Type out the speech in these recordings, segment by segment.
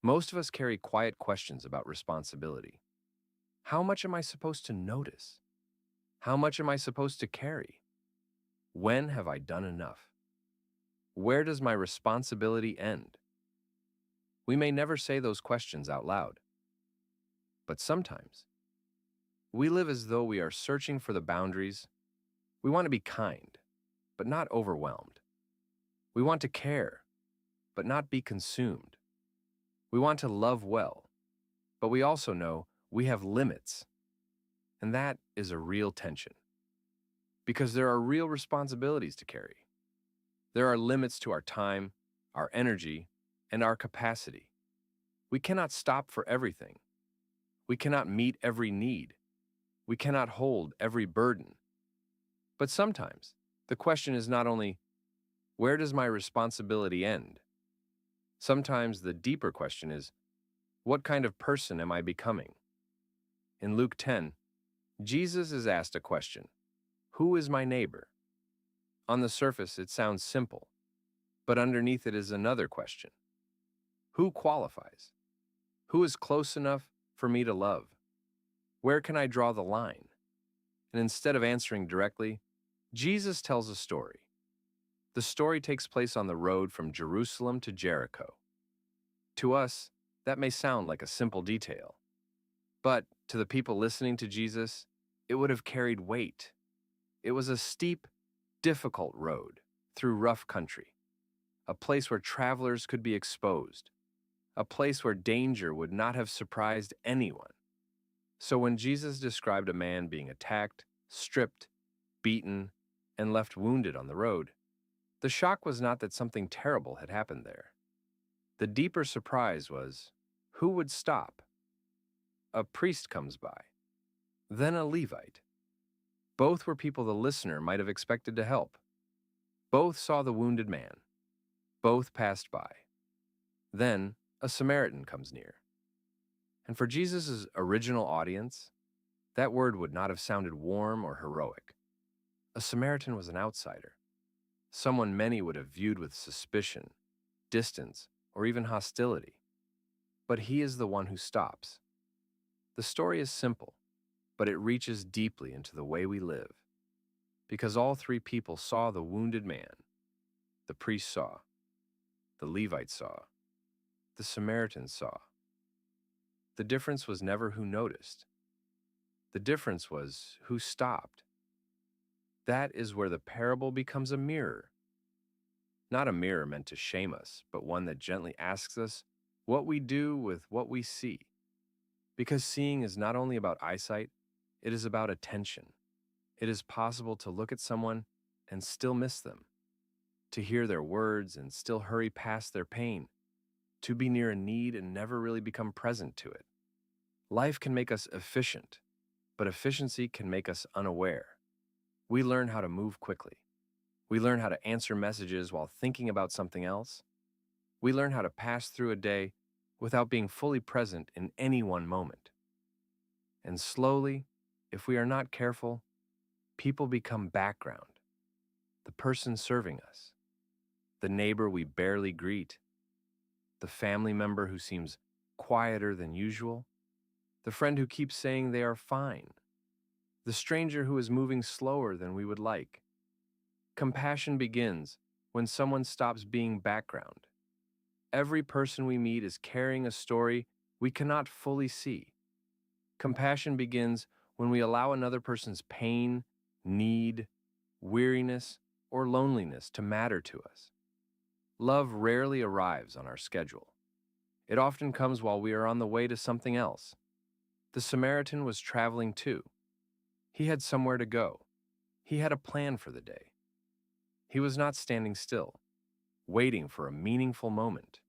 Most of us carry quiet questions about responsibility. How much am I supposed to notice? How much am I supposed to carry? When have I done enough? Where does my responsibility end? We may never say those questions out loud, but sometimes we live as though we are searching for the boundaries. We want to be kind, but not overwhelmed. We want to care, but not be consumed. We want to love well, but we also know we have limits, and that is a real tension because there are real responsibilities to carry. There are limits to our time, our energy, and our capacity. We cannot stop for everything. We cannot meet every need. We cannot hold every burden. But sometimes the question is not only, where does my responsibility end? Sometimes the deeper question is, what kind of person am I becoming? In Luke 10, Jesus is asked a question, who is my neighbor? On the surface, it sounds simple, but underneath it is another question. Who qualifies? Who is close enough for me to love? Where can I draw the line? And instead of answering directly, Jesus tells a story. The story takes place on the road from Jerusalem to Jericho. To us, that may sound like a simple detail, but to the people listening to Jesus, it would have carried weight. It was a steep, difficult road through rough country, a place where travelers could be exposed, a place where danger would not have surprised anyone. So when Jesus described a man being attacked, stripped, beaten, and left wounded on the road, the shock was not that something terrible had happened there. The deeper surprise was, who would stop? A priest comes by, then a Levite. Both were people the listener might have expected to help. Both saw the wounded man. Both passed by. Then a Samaritan comes near. And for Jesus' original audience, that word would not have sounded warm or heroic. A Samaritan was an outsider, someone many would have viewed with suspicion, distance, or even hostility. But he is the one who stops. The story is simple, but it reaches deeply into the way we live. Because all three people saw the wounded man. The priest saw, the Levite saw, the Samaritan saw. The difference was never who noticed. The difference was who stopped. That is where the parable becomes a mirror. Not a mirror meant to shame us, but one that gently asks us what we do with what we see. Because seeing is not only about eyesight, it is about attention. It is possible to look at someone and still miss them, to hear their words and still hurry past their pain, to be near a need and never really become present to it. Life can make us efficient, but efficiency can make us unaware. We learn how to move quickly. We learn how to answer messages while thinking about something else. We learn how to pass through a day without being fully present in any one moment. And slowly, if we are not careful, people become background. The person serving us, the neighbor we barely greet, the family member who seems quieter than usual, the friend who keeps saying they are fine, the stranger who is moving slower than we would like. Compassion begins when someone stops being background. Every person we meet is carrying a story we cannot fully see. Compassion begins when we allow another person's pain, need, weariness, or loneliness to matter to us. Love rarely arrives on our schedule. It often comes while we are on the way to something else. The Samaritan was traveling too. He had somewhere to go. He had a plan for the day. He was not standing still, waiting for a meaningful moment.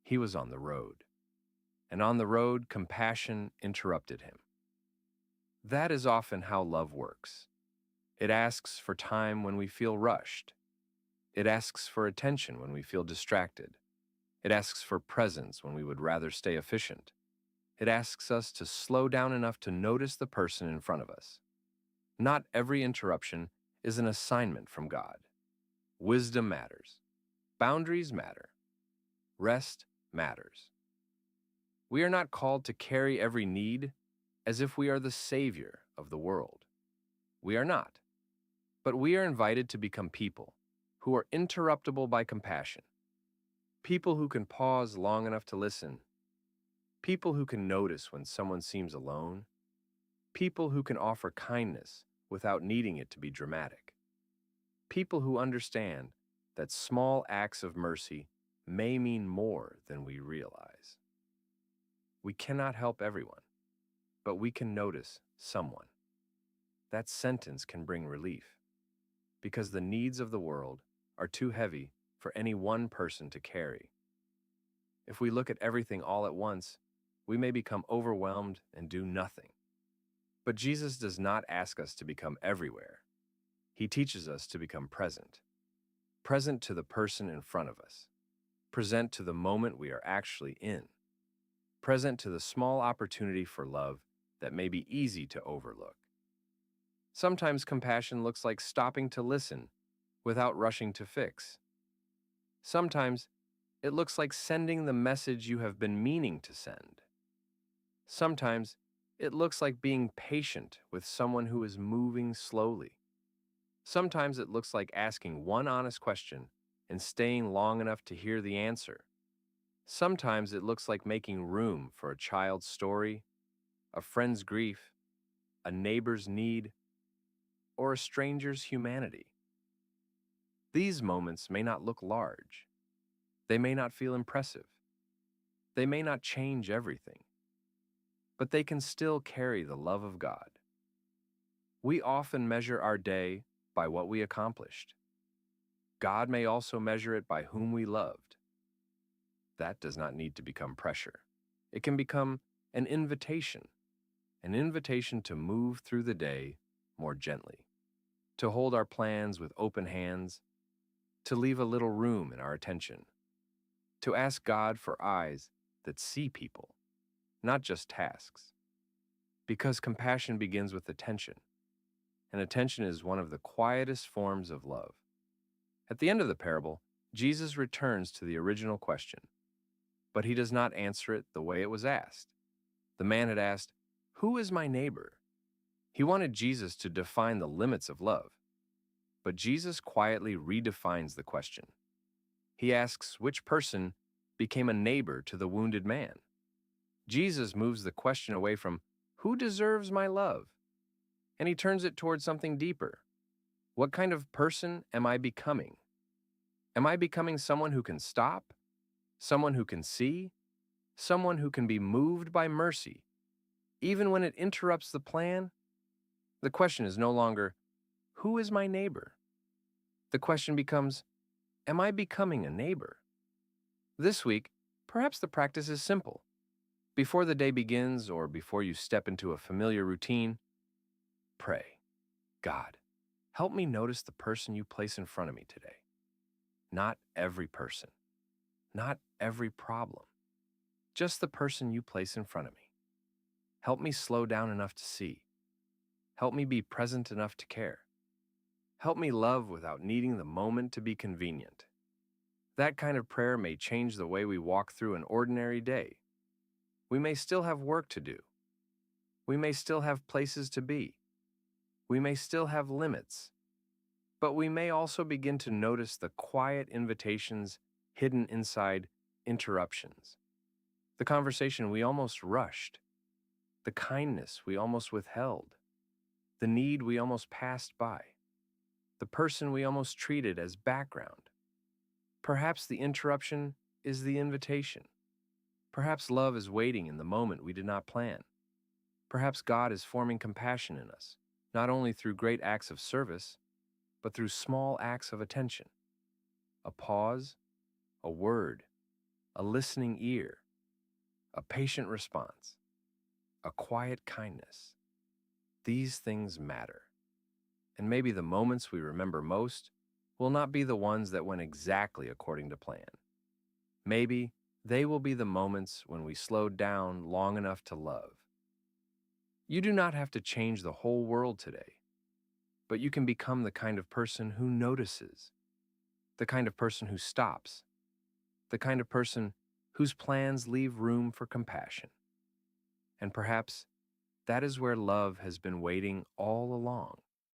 He was on the road. And on the road, compassion interrupted him. That is often how love works. It asks for time when we feel rushed. It asks for attention when we feel distracted. It asks for presence when we would rather stay efficient. It asks us to slow down enough to notice the person in front of us. Not every interruption is an assignment from God. Wisdom matters. Boundaries matter. Rest matters. We are not called to carry every need as if we are the savior of the world. We are not. But we are invited to become people who are interruptible by compassion, people who can pause long enough to listen, people who can notice when someone seems alone, people who can offer kindness without needing it to be dramatic, people who understand that small acts of mercy may mean more than we realize. We cannot help everyone, but we can notice someone. That sentence can bring relief, because the needs of the world are too heavy for any one person to carry. If we look at everything all at once, we may become overwhelmed and do nothing. But Jesus does not ask us to become everywhere. He teaches us to become present, present to the person in front of us, present to the moment we are actually in, present to the small opportunity for love that may be easy to overlook. Sometimes compassion looks like stopping to listen without rushing to fix. Sometimes it looks like sending the message you have been meaning to send. Sometimes it looks like being patient with someone who is moving slowly. Sometimes it looks like asking one honest question and staying long enough to hear the answer. Sometimes it looks like making room for a child's story, a friend's grief, a neighbor's need, or a stranger's humanity. These moments may not look large. They may not feel impressive. They may not change everything, but they can still carry the love of God. We often measure our day by what we accomplished. God may also measure it by whom we loved. That does not need to become pressure. It can become an invitation to move through the day more gently, to hold our plans with open hands, to leave a little room in our attention, to ask God for eyes that see people, not just tasks. Because compassion begins with attention, and attention is one of the quietest forms of love. At the end of the parable, Jesus returns to the original question, but he does not answer it the way it was asked. The man had asked, "Who is my neighbor?" He wanted Jesus to define the limits of love, but Jesus quietly redefines the question. He asks which person became a neighbor to the wounded man. Jesus moves the question away from, "Who deserves my love?" and he turns it towards something deeper. What kind of person am I becoming? Am I becoming someone who can stop? Someone who can see? Someone who can be moved by mercy, even when it interrupts the plan? The question is no longer, "Who is my neighbor?" The question becomes, "Am I becoming a neighbor?" This week, perhaps the practice is simple. Before the day begins or before you step into a familiar routine, pray, "God, help me notice the person you place in front of me today. Not every person, not every problem, just the person you place in front of me. Help me slow down enough to see. Help me be present enough to care. Help me love without needing the moment to be convenient." That kind of prayer may change the way we walk through an ordinary day. We may still have work to do. We may still have places to be. We may still have limits. But we may also begin to notice the quiet invitations hidden inside interruptions. The conversation we almost rushed. The kindness we almost withheld. The need we almost passed by. The person we almost treated as background. Perhaps the interruption is the invitation. Perhaps love is waiting in the moment we did not plan. Perhaps God is forming compassion in us, not only through great acts of service, but through small acts of attention. A pause, a word, a listening ear, a patient response, a quiet kindness. These things matter. And maybe the moments we remember most will not be the ones that went exactly according to plan. Maybe they will be the moments when we slowed down long enough to love. You do not have to change the whole world today, but you can become the kind of person who notices, the kind of person who stops, the kind of person whose plans leave room for compassion. And perhaps that is where love has been waiting all along.